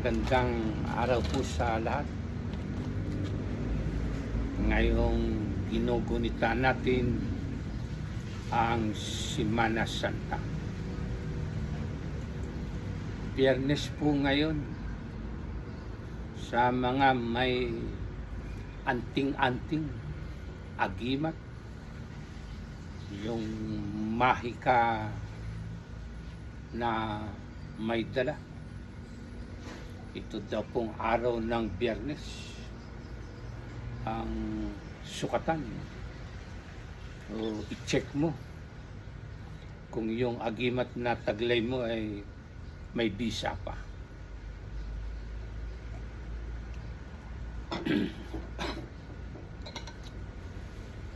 Magandang araw po sa lahat. Ngayong ginugunita natin ang Semana Santa. Biyernes po ngayon. Sa mga may anting-anting, agimat, yung mahika na may dala. Ito daw pong araw ng Biyernes ang sukatan. O i-check mo kung yung agimat na taglay mo ay may bisa pa.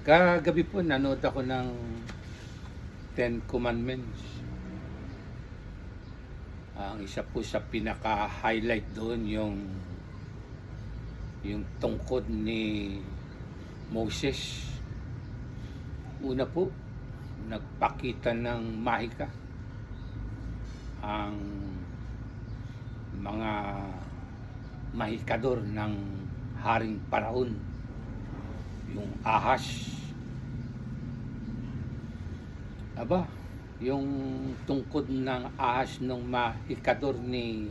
Kagabi po nanood ako ng Ten Commandments. Ang isa po sa pinaka-highlight doon yung tungkod ni Moses. Una po, nagpakita ng mahika ang mga mahikador ng Haring Paraon, yung ahas. Aba, yung tungkod ng ahas ng mahikador ni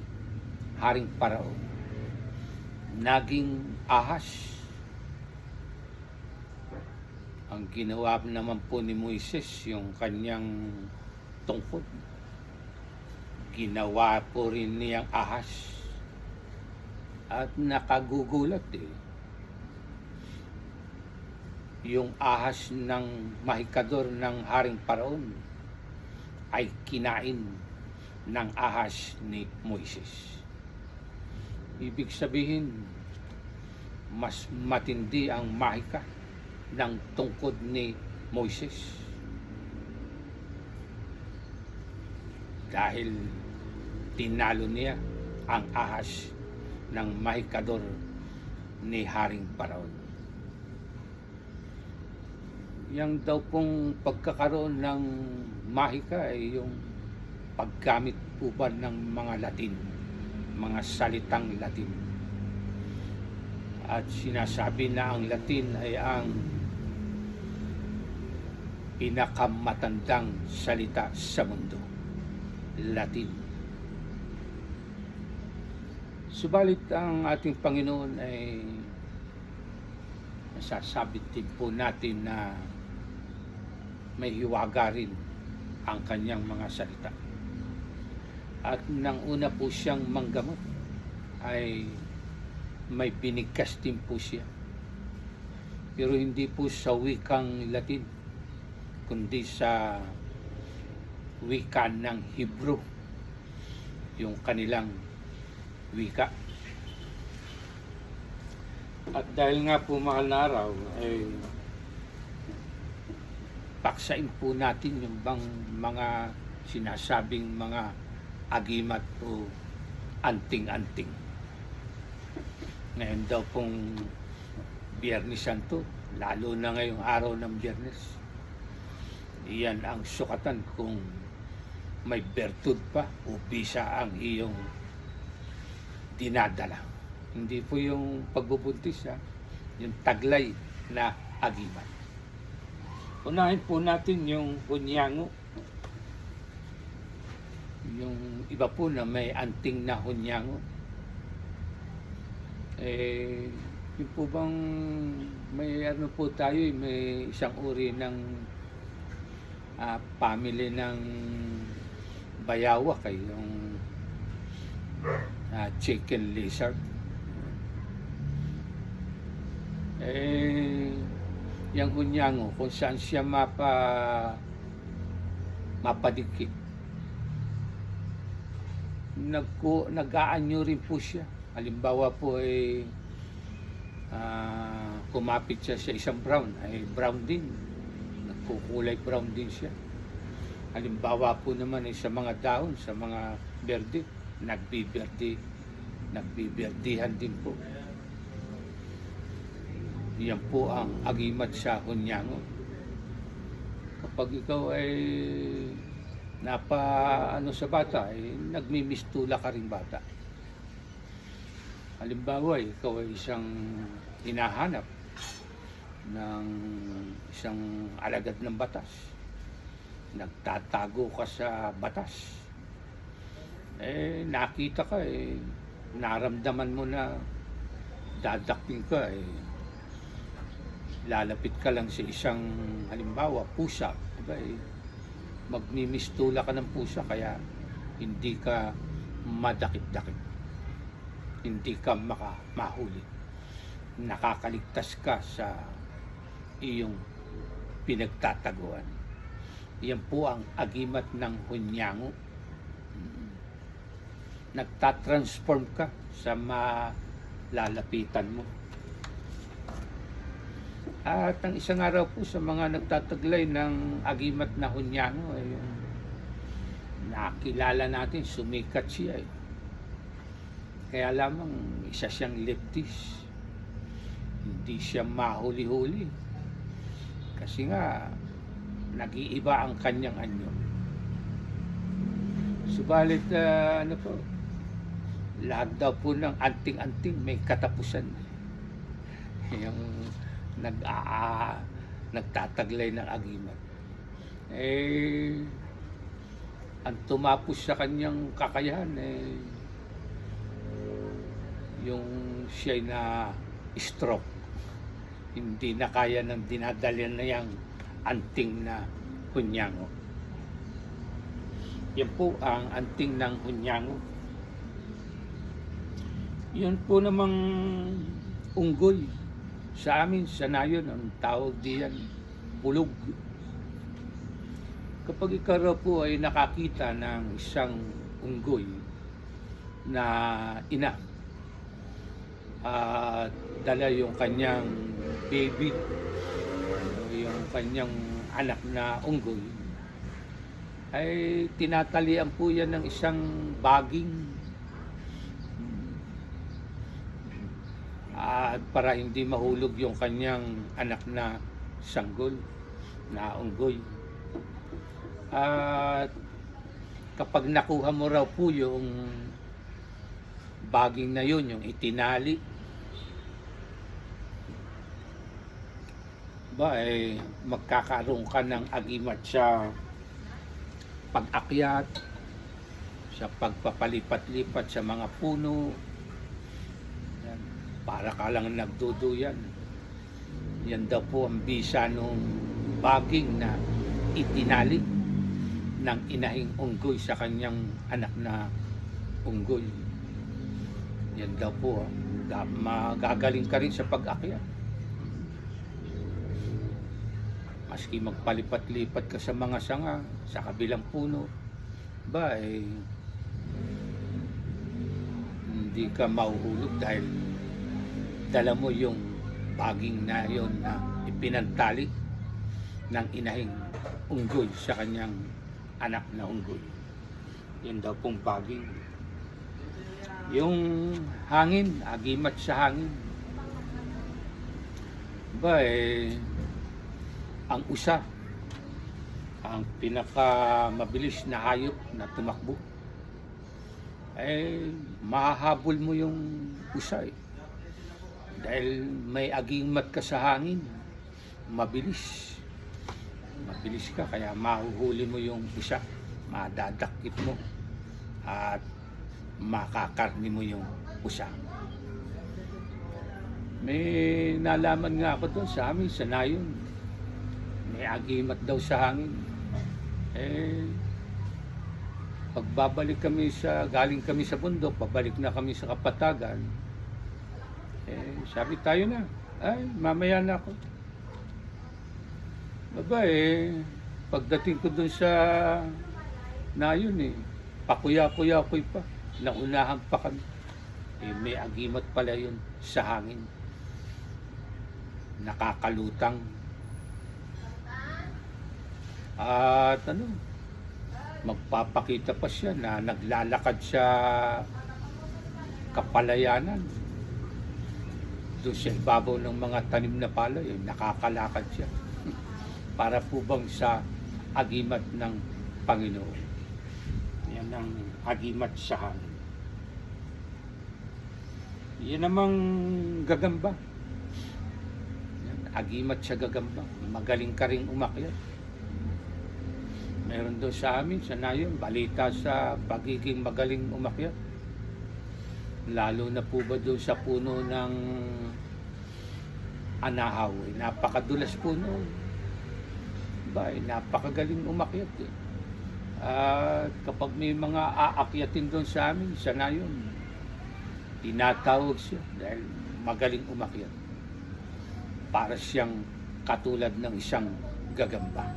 Haring Paraon, naging ahas. Ang ginawa naman po ni Moises, yung kanyang tungkod, ginawa po rin niyang ahas. At nakagugulat yung ahas ng mahikador ng Haring Paraon ay kinain ng ahas ni Moises. Ibig sabihin, mas matindi ang mahika ng tungkod ni Moises. Dahil tinalo niya ang ahas ng mahikador ni Haring Paraon. Yang daw pong pagkakaroon ng mahika ay yung paggamit po ba ng mga Latin, mga salitang Latin. At sinasabi na ang Latin ay ang pinakamatandang salita sa mundo. Latin. Subalit ang ating Panginoon ay nasasabit din po natin na may hiwaga rin ang kanyang mga salita. At nang una po siyang manggamot ay may binigkas din po siya. Pero hindi po sa wikang Latin, kundi sa wika ng Hebrew, yung kanilang wika. At dahil nga po mahal na araw, ay paksain po natin yung bang mga sinasabing mga agimat o anting-anting. Ngayon daw pong Biyernes Santo, lalo na ngayong araw ng Biyernes, iyan ang sukatan kung may bertud pa o bisa ang iyong dinadala. Hindi po yung pagbubuntis, yung taglay na agimat. Unahin po natin yung hunyango. Yung iba po na may anting na hunyango. Yung po bang may ano po tayo, may isang uri ng family ng bayawak, yung chicken lizard. Yung hunyango, kung saan siya mapadikit, nag-aanyo rin po siya. Halimbawa po ay kumapit siya sa isang brown, ay brown din, nagkukulay brown din siya. Halimbawa po naman ay sa mga dahon, sa mga berde, nagbiberdihan din po. Yan po ang agimat sa hunyango. Kapag ikaw ay sa bata, nagmimistula ka rin bata. Halimbawa, ikaw ay isang hinahanap ng isang alagad ng batas. Nagtatago ka sa batas. Nakita ka, naramdaman mo na dadakpin ka, lalapit ka lang sa isang, halimbawa, pusa. Diba, magmimistula ka ng pusa, kaya hindi ka madakip-dakip. Hindi ka mahuli. Nakakaligtas ka sa iyong pinagtataguan. Yan po ang agimat ng hunyango. Nagtatransform ka sa malalapitan mo. At ang isang araw po sa mga nagtataglay ng agimat na hunyango ay yung nakilala natin, sumikat siya. Kaya lamang isa siyang leftist. Hindi siya mahuli-huli. Kasi nga, nag-iiba ang kanyang anyo. Subalit, lahat daw po ng anting-anting may katapusan. Yung nagtataglay ng agimat. Ang tumapos sa kanyang kakayahan, yung siya na stroke. Hindi na kaya ng dinadalyan na yung anting na hunyango. Yan po ang anting ng hunyango. Yun po namang unggoy. Sa amin, sa nayon, ang tawag diyan, pulog. Kapag ikaw po ay nakakita ng isang unggoy na ina, dala yung kanyang baby, yung kanyang anak na unggoy, ay tinatalian po yan ng isang baging, para hindi mahulog yung kanyang anak na sanggol, na unggoy. At kapag nakuha mo raw po yung baging na yun, yung itinali, magkakaroon ka ng agimat sa pag-akyat, sa pagpapalipat-lipat sa mga puno. Yan. Para ka lang nagduduyan. Yan daw po ang bisa nung baging na itinali ng inahing unggoy sa kanyang anak na unggoy. Yan daw po, magagaling ka rin sa pag-akyat. Maski magpalipat-lipat ka sa mga sanga, sa kabilang puno, hindi ka mahuhulog dahil dala mo yung baging na yon na ipinantali ng inahing unggoy sa kanyang anak na unggoy. Yan daw pong baging. Yung hangin, agimat sa hangin. Ang usa, ang pinakamabilis na hayop na tumakbo, mahahabol mo yung usa. Dahil may agimat ka sa hangin, mabilis ka, kaya mahuhuli mo yung usa, madadakip mo, at makakarni mo yung usa. May nalaman nga ako doon sa amin, sa nayon. May agimat daw sa hangin. Pagbabalik kami galing kami sa bundok, pabalik na kami sa kapatagan, sabi tayo na, mamaya na ako. Pagdating ko dun sa nayon, pakuya-kuya-kuy pa, naunahan pa kami. May agimat pala yun sa hangin. Nakakalutang. At magpapakita pa siya na naglalakad sa kapalayanan. Doon sa ibabaw ng mga tanim na palay, nakakalakad siya. Para po bang sa agimat ng Panginoon. Yan ang agimat sa hangin. Yan namang gagamba. Yan, agimat sa gagamba. Magaling ka ring umakyat. Meron doon sa amin, sa Nayon, balita sa pagiging magaling umakyat. Lalo na po ba doon sa puno ng anahaw. Napakadulas po noon. Napakagaling umakyat eh. At kapag may mga aakyatin doon sa amin, sa Nayon, tinatawag siya dahil magaling umakyat. Para siyang katulad ng isang gagamba.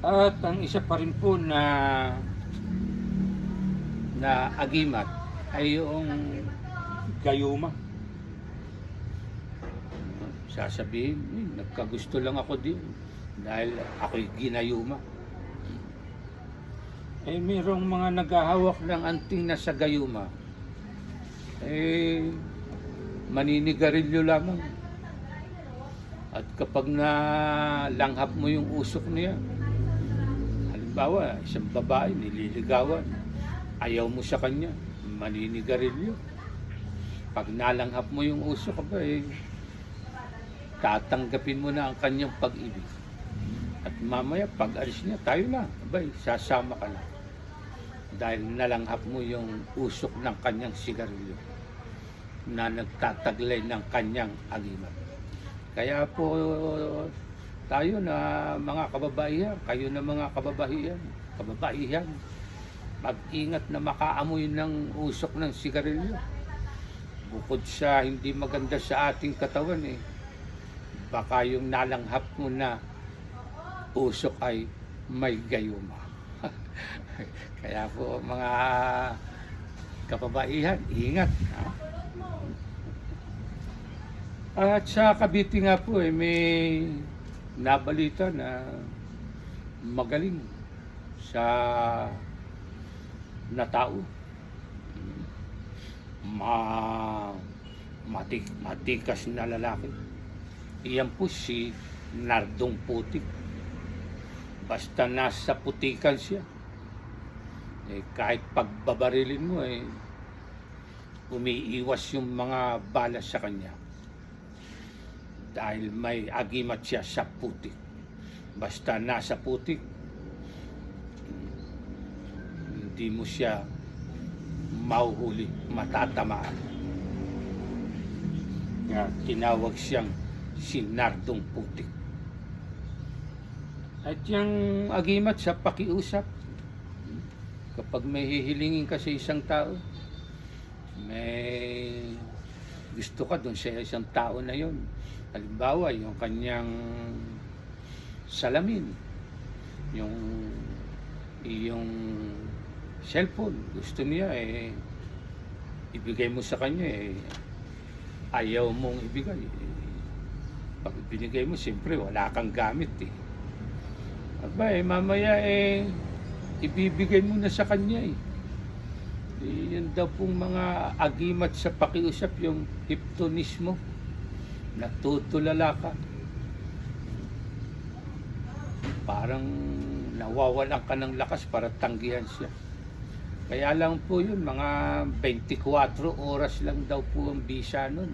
At ang isa pa rin po na agimat ay yung gayuma. Sasabihin, nagkagusto lang ako din dahil ako'y ginayuma. Mayroong mga naghahawak ng anting na sa gayuma. Maninigarilyo lamang. At kapag nalanghap mo yung usok niya, halimbawa, isang babae nililigawan, ayaw mo sa kanya, maninigarilyo. Pag nalanghap mo yung usok, tatanggapin mo na ang kanyang pag-ibig. At mamaya, pag alis niya, tayo na, sasama ka na. Dahil nalanghap mo yung usok ng kanyang sigarilyo na nagtataglay ng kanyang agimat. Kaya po tayo na mga kababaihan, kayo na mga kababaihan, mag-ingat na makaamoy ng usok ng sigarilyo. Bukod sa hindi maganda sa ating katawan baka yung nalanghap mo na usok ay may gayuma. Kaya po mga kababaihan, ingat. At sa Cavite nga po may nabalita na magaling sa na tao. Matikas na lalaki. Iyan po si Nardong Putik. Basta nasa putikan siya, kahit pagbabarilin mo umiiwas yung mga bala sa kanya dahil may agimat siya sa putik. Basta nasa putik, hindi mo siya mahuhuli, matatamaan. Kaya tinawag siyang si Nardong Putik. At yung agimat sa pakiusap, kapag may hihilingin ka sa isang tao, may gusto ka doon sa isang tao na yon. Halimbawa, yung kanyang salamin, yung cellphone, gusto niya ibigay mo sa kanya ayaw mong ibigay. Pag binigay mo, siyempre wala kang gamit mamaya ibibigay mo na sa kanya yan daw pong mga agimat sa pakiusap, yung hiptonismo, natutulala ka, parang nawawalan ka ng lakas para tanggihan siya. Kaya lang po yun, mga 24 oras lang daw po ang bisa nun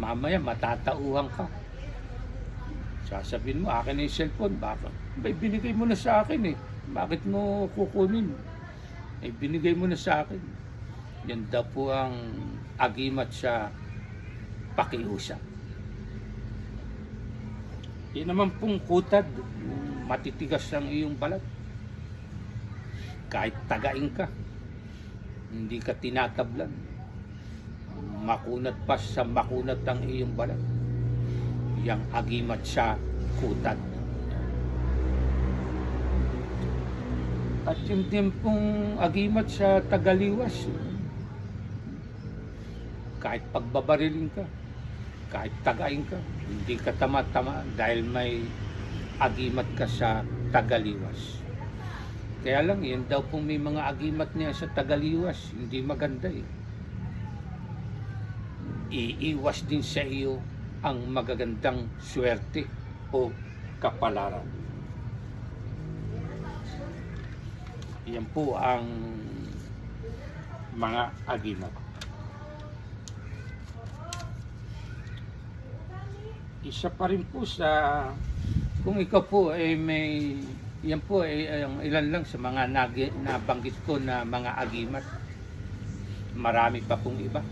mamaya matatauhan ka. Sasabihin mo, akin na yung cellphone, baka binigay mo na sa akin bakit mo kukunin? Binigay mo na sa akin. Yan daw po ang agimat sa pakiusap. Yan naman pong kutad, matitigas ang iyong balat. Kahit tagain ka, hindi ka tinatablan. Makunat pa sa makunat ang iyong balat. Yang agimat sa kutad. At yung din pong agimat sa tagaliwas, kahit pagbabarilin ka, kahit tagain ka, hindi ka tama-tama dahil may agimat ka sa tagaliwas. Kaya lang, yun daw pong may mga agimat niya sa tagaliwas, hindi maganda Iiwas din sa iyo ang magagandang swerte o kapalaran. Yan po ang mga agimat. Isa pa rin po sa, kung ikaw po ay yan po ay ang ilan lang sa mga nabanggit ko na mga agimat. Marami pa pong iba.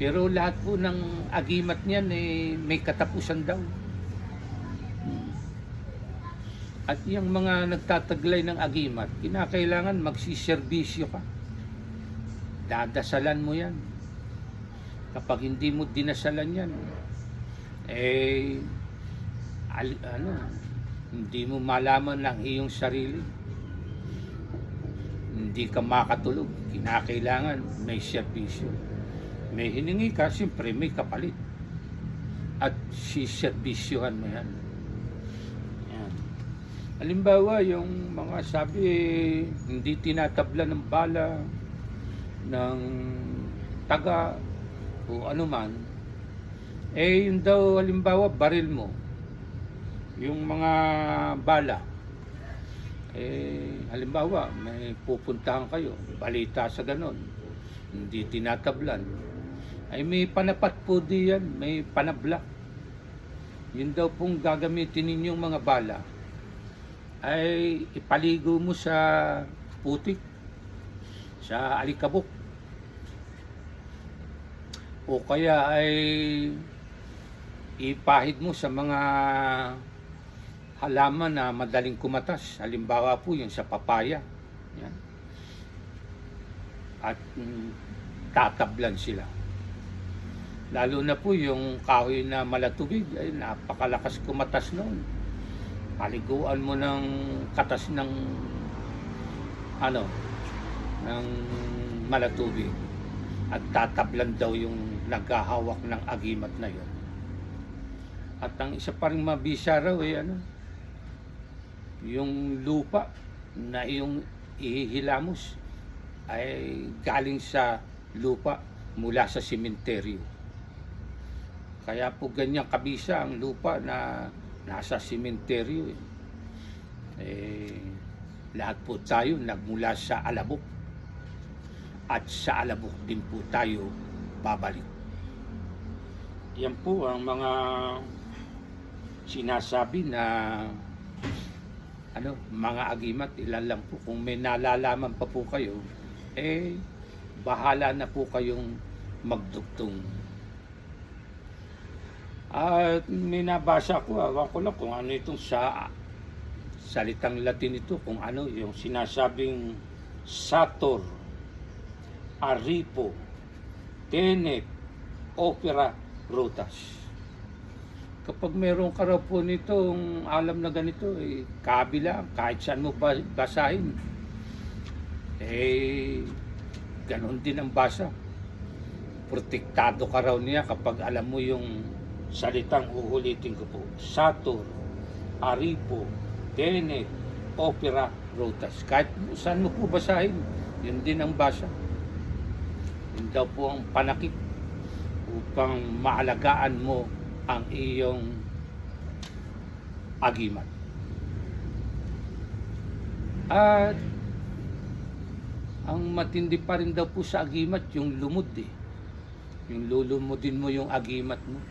Pero lahat po ng agimat niyan may katapusan daw. At yung mga nagtataglay ng agimat, kinakailangan magsiservisyo ka. Dadasalan mo yan. Kapag hindi mo dinasalan yan, hindi mo malaman ang iyong sarili. Hindi ka makatulog. Kinakailangan may serbisyo. May hiningi ka, siyempre may kapalit. At siservisyohan mo yan. Yan. Halimbawa, yung mga sabi, hindi tinatabla ng bala, ng taga, o anuman, yun daw, halimbawa, baril mo. Yung mga bala, halimbawa, may pupuntahan kayo, balita sa ganon, hindi tinatablan, ay may panapat po diyan, may panabla. Yun daw pong gagamitin ninyong mga bala, ay ipaligo mo sa putik, sa alikabok, o kaya ay ipahid mo sa mga halaman na madaling kumatas. Halimbawa po yung sa papaya. Yan. At tatablan sila. Lalo na po yung kahoy na malatubig, ay napakalakas kumatas noon. Paliguan mo ng katas ng ng malatubig. At tatablan daw yung naghahawak ng agimat na yun. At ang isa pa rin mabisa raw yung lupa na yung ihihilamos ay galing sa lupa mula sa sementeryo. Kaya po ganyan kabisa ang lupa na nasa sementeryo. Lahat po tayo nagmula sa alabok. At sa alabok din po tayo babalik. Yan po ang mga sinasabi na mga agimat. Ilan lang po. Kung may nalalaman pa po kayo, bahala na po kayong magdugtong. At may nabasa ko, awan ko lang kung ano itong sa salitang Latin ito, kung ano yung sinasabing Sator, Aripo, Tenet, Opera, Rotas. Kapag meron ka raw po nitong alam na ganito, kabila, kahit saan mo basahin, ganon din ang basa. Protektado ka raw niya kapag alam mo yung salitang uulitin ko po. Sator, Aripo, Tenet, Opera, Rotas. Kahit saan mo po basahin, yun din ang basa. Yun daw po ang panakip upang maalagaan mo ang iyong agimat. At ang matindi pa rin daw po sa agimat yung lumod Yung lulumudin mo yung agimat mo.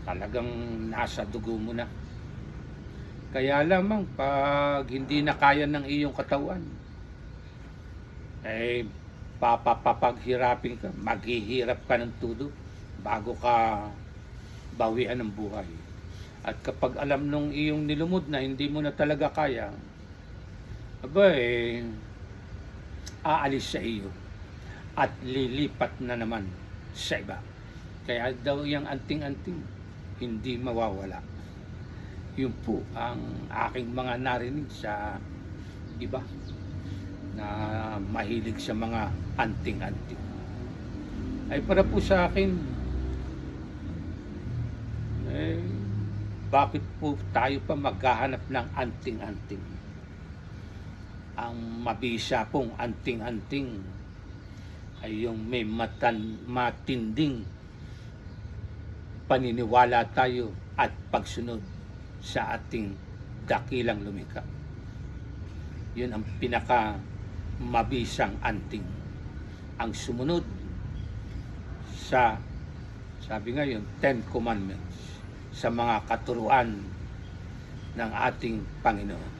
Talagang nasa dugo mo na. Kaya lamang pag hindi na kaya ng iyong katawan, papaghirapin ka, maghihirap ka ng todo bago ka bawian ng buhay. At kapag alam nung iyong nilumod na hindi mo na talaga kaya, aalis sa iyo at lilipat na naman sa iba. Kaya daw yung anting-anting hindi mawawala. Yun po ang aking mga narinig sa iba na mahilig sa mga anting-anting. Ay para po sa akin, bakit po tayo pa maghahanap ng anting-anting? Ang mabisa pong anting-anting ay yung may matinding paniniwala tayo at pagsunod sa ating dakilang lumikha. Yun ang pinaka mabisang anting. Ang sumunod sa, sabi ngayon, 10 Commandments, sa mga katuruan ng ating Panginoon.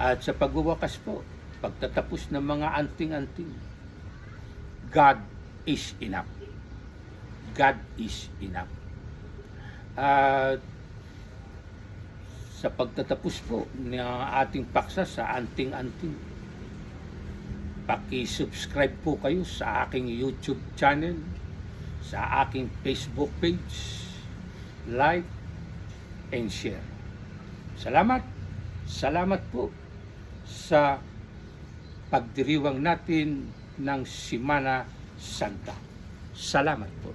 At sa pagwawakas po, pagtatapos ng mga anting-anting, God is enough. God is enough. At sa pagtatapos po ng ating paksa sa anting-anting, paki-subscribe po kayo sa aking YouTube channel, sa aking Facebook page, like and share. Salamat. Salamat po sa pagdiriwang natin ng Semana Santa. Salamat po.